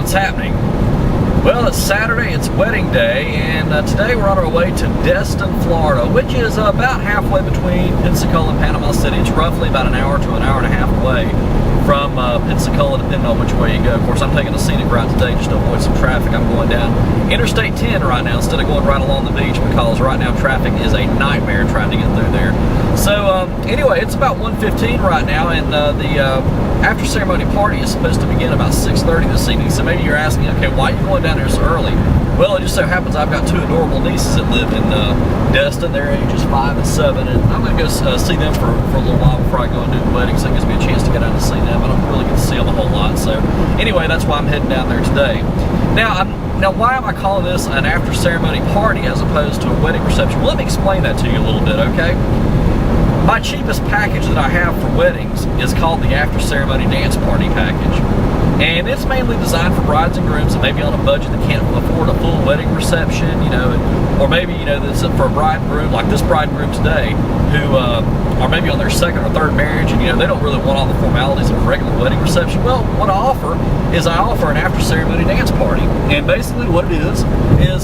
what's happening? Well, it's Saturday, it's wedding day, and today we're on our way to Destin, Florida, which is about halfway between Pensacola and Panama City. It's roughly about an hour to an hour and a half away from Pensacola, depending on which way you go. Of course, I'm taking a scenic route today just to avoid some traffic. I'm going down Interstate 10 right now instead of going right along the beach, because right now traffic is a nightmare trying to get through there. So anyway, it's about 1:15 right now, and the after ceremony party is supposed to begin about 6:30 this evening. So maybe you're asking, okay, why are you going down there so early? Well, it just so happens I've got two adorable nieces that live in Destin. They're ages 5 and 7, and I'm going to go see them for a little while before I go and do the wedding, so it gives me a chance to get out and see them. I don't really get to see them a whole lot, so anyway, that's why I'm heading down there today. Now, why am I calling this an after ceremony party as opposed to a wedding reception? Well, let me explain that to you a little bit, okay? My cheapest package that I have for weddings is called the after ceremony dance party package. And it's mainly designed for brides and grooms that may be on a budget that can't afford a full wedding reception, you know, or maybe, you know, this is for a bride and groom, like this bride and groom today, who are maybe on their second or third marriage, and, you know, they don't really want all the formalities of a regular wedding reception. Well, what I offer is I offer an after ceremony dance party. And basically what it is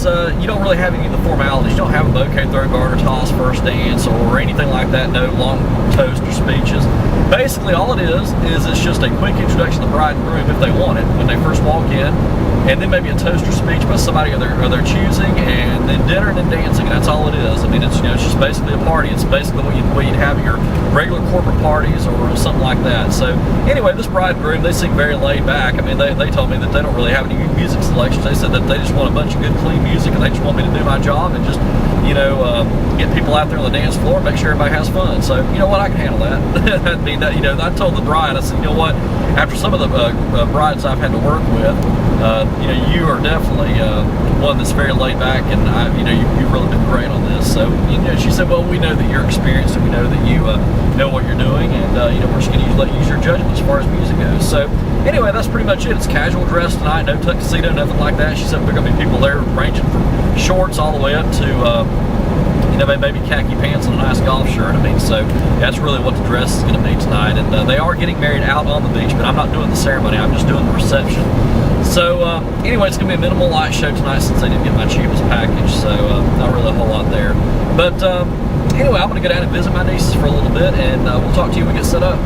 you don't really have any of the formalities. You don't have a bouquet throw, garter toss, first dance, or anything like that. No long toast or speeches. Basically all it is it's just a quick introduction to the bride and groom if they want it when they first walk in, and then maybe a toast or speech by somebody of their choosing, and then dinner and then dancing, and that's all it is. I mean, it's, you know, it's just basically a party. It's basically what you'd have at your regular corporate parties or something like that. So anyway, this bride and groom, they seem very laid back. I mean, they told me that they don't really have any music selections. They said that they just want a bunch of good, clean music, and they just want me to do my job and just, you know, get people out there on the dance floor and make sure everybody has fun. So, you know what, I can handle that. I mean, you know, I told the bride, I said, you know what, after some of the brides I've had to work with, you know, you are definitely one that's very laid back, and you know, you've really been great on this. So, you know, she said, well, we know that you're experienced, and we know that you know what you're doing, and you know, we're just going to let you use your judgment as far as music goes. So anyway, that's pretty much it. It's casual dress tonight, no tuxedo, nothing like that. She said there are going to be people there ranging from shorts all the way up to you know, maybe khaki pants and a nice golf shirt. I mean, so that's really what the dress is going to be tonight. And they are getting married out on the beach, but I'm not doing the ceremony. I'm just doing the reception. So anyway, it's going to be a minimal light show tonight since I didn't get my cheapest package. So not really a whole lot there. But anyway, I'm going to go down and visit my nieces for a little bit, and we'll talk to you when we get set up.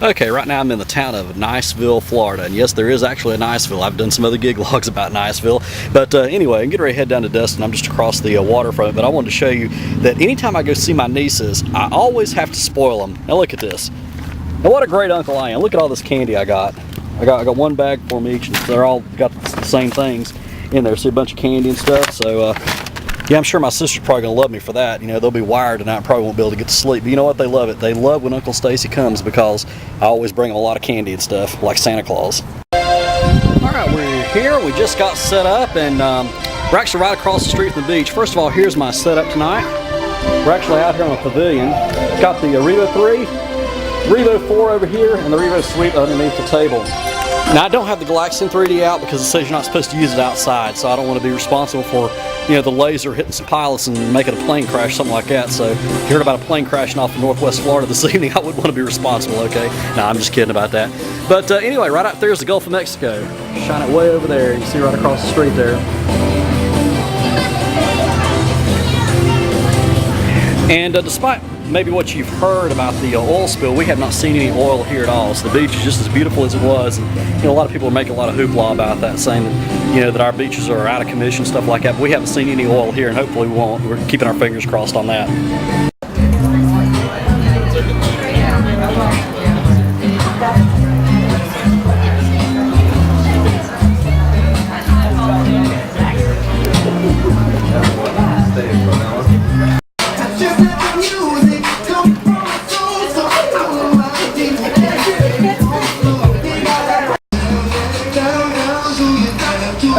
Okay, right now I'm in the town of Niceville, Florida, and yes, there is actually a Niceville. I've done some other gig logs about Niceville, but anyway, I'm getting ready to head down to Destin. I'm just across the waterfront, but I wanted to show you that anytime I go see my nieces, I always have to spoil them. Now look at this. Now what a great uncle I am. Look at all this candy I got. I got one bag for them each, and they're all got the same things in there. See a bunch of candy and stuff, so yeah, I'm sure my sister's probably going to love me for that. You know, they'll be wired tonight, probably won't be able to get to sleep. But you know what? They love it. They love when Uncle Stacy comes, because I always bring them a lot of candy and stuff, like Santa Claus. All right, we're here. We just got set up, and we're actually right across the street from the beach. First of all, here's my setup tonight. We're actually out here on a pavilion. Got the Revo 3, Revo 4 over here, and the Revo Suite underneath the table. Now, I don't have the Galaxian 3D out because it says you're not supposed to use it outside, so I don't want to be responsible for, you know, the laser hitting some pilots and making a plane crash, something like that. So if you heard about a plane crashing off in Northwest Florida this evening, I wouldn't want to be responsible, okay? No, I'm just kidding about that. But anyway, right out there is the Gulf of Mexico. Shine it way over there. You can see right across the street there. And despite maybe what you've heard about the oil spill, we have not seen any oil here at all. So the beach is just as beautiful as it was. And, you know, a lot of people are making a lot of hoopla about that, saying that, you know, that our beaches are out of commission, stuff like that. But we haven't seen any oil here, and hopefully we won't. We're keeping our fingers crossed on that.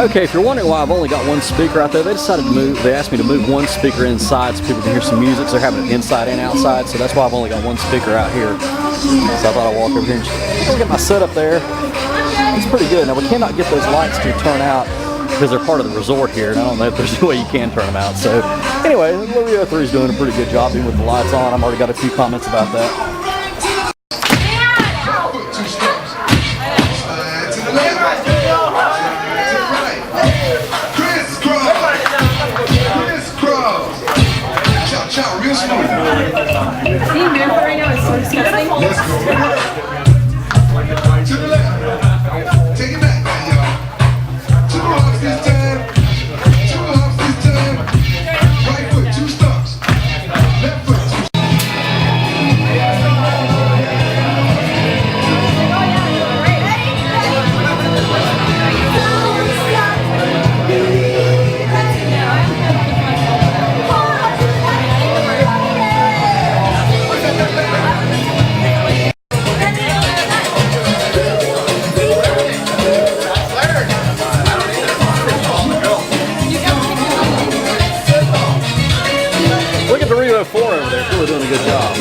Okay, if you're wondering why I've only got one speaker out there, they decided to move, they asked me to move one speaker inside so people can hear some music. So they're having it inside and outside, so that's why I've only got one speaker out here. So I thought I'd walk over here and just look at my setup there. It's pretty good. Now we cannot get those lights to turn out because they're part of the resort here, and I don't know if there's any way you can turn them out. So anyway, the Revo 3 is doing a pretty good job even with the lights on. I've already got a few comments about that. Shout real slow. Being barefoot right now is so disgusting. Let's go. To the left. Take it back, man, y'all. 2 hops this time. 2 hops this time. Right foot, 2 stumps. Left foot, 2 stumps. Look at the Rio 4 over there. It's really doing a good job.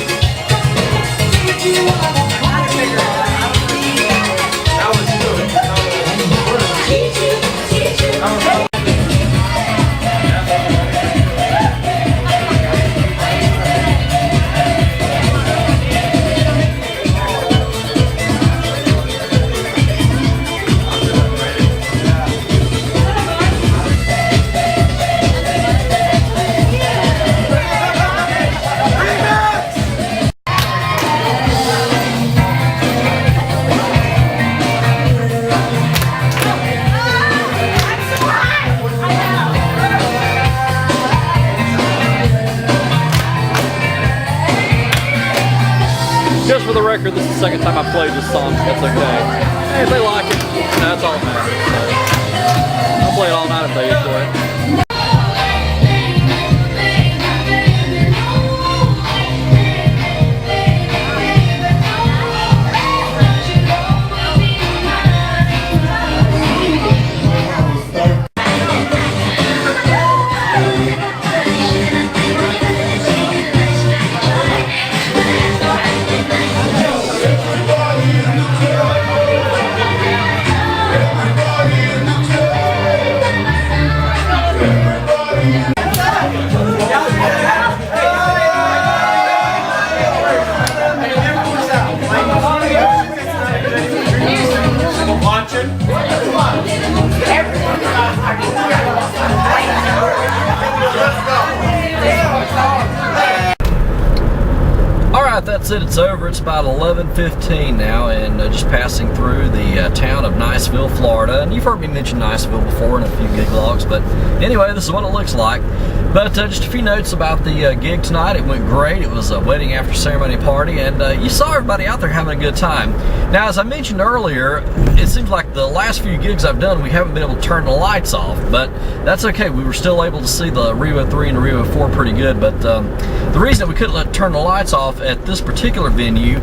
Just for the record, this is the second time I played this song. That's okay. Hey, if they like it, that's all that matters. So, I'll play it all night if they enjoy it. Alright, that's it. It's over. It's about 11:15 now, and just passing through the town of Niceville, Florida. And you've heard me mention Niceville before in a few gig logs, but anyway, this is what it looks like. But just a few notes about the gig tonight. It went great. It was a wedding after ceremony party, and you saw everybody out there having a good time. Now, as I mentioned earlier, it seems like the last few gigs I've done, we haven't been able to turn the lights off, but that's okay. We were still able to see the Rio 3 and the Rio 4 pretty good, but the reason that we couldn't turn the lights off at this particular venue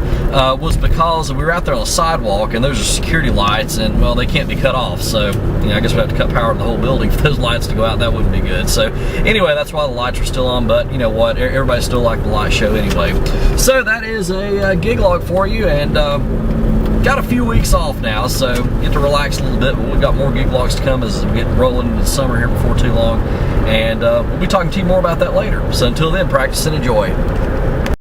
was because we were out there on the sidewalk, and those are security lights, and well, they can't be cut off. So, you know, I guess we have to cut power to the whole building for those lights to go out. That wouldn't be good. So, anyway, that's why the lights are still on. But you know what? Everybody still liked the light show anyway. So that is a gig log for you, and got a few weeks off now, so get to relax a little bit. But we've got more gig logs to come as we get rolling into the summer here before too long, and we'll be talking to you more about that later. So until then, practice and enjoy.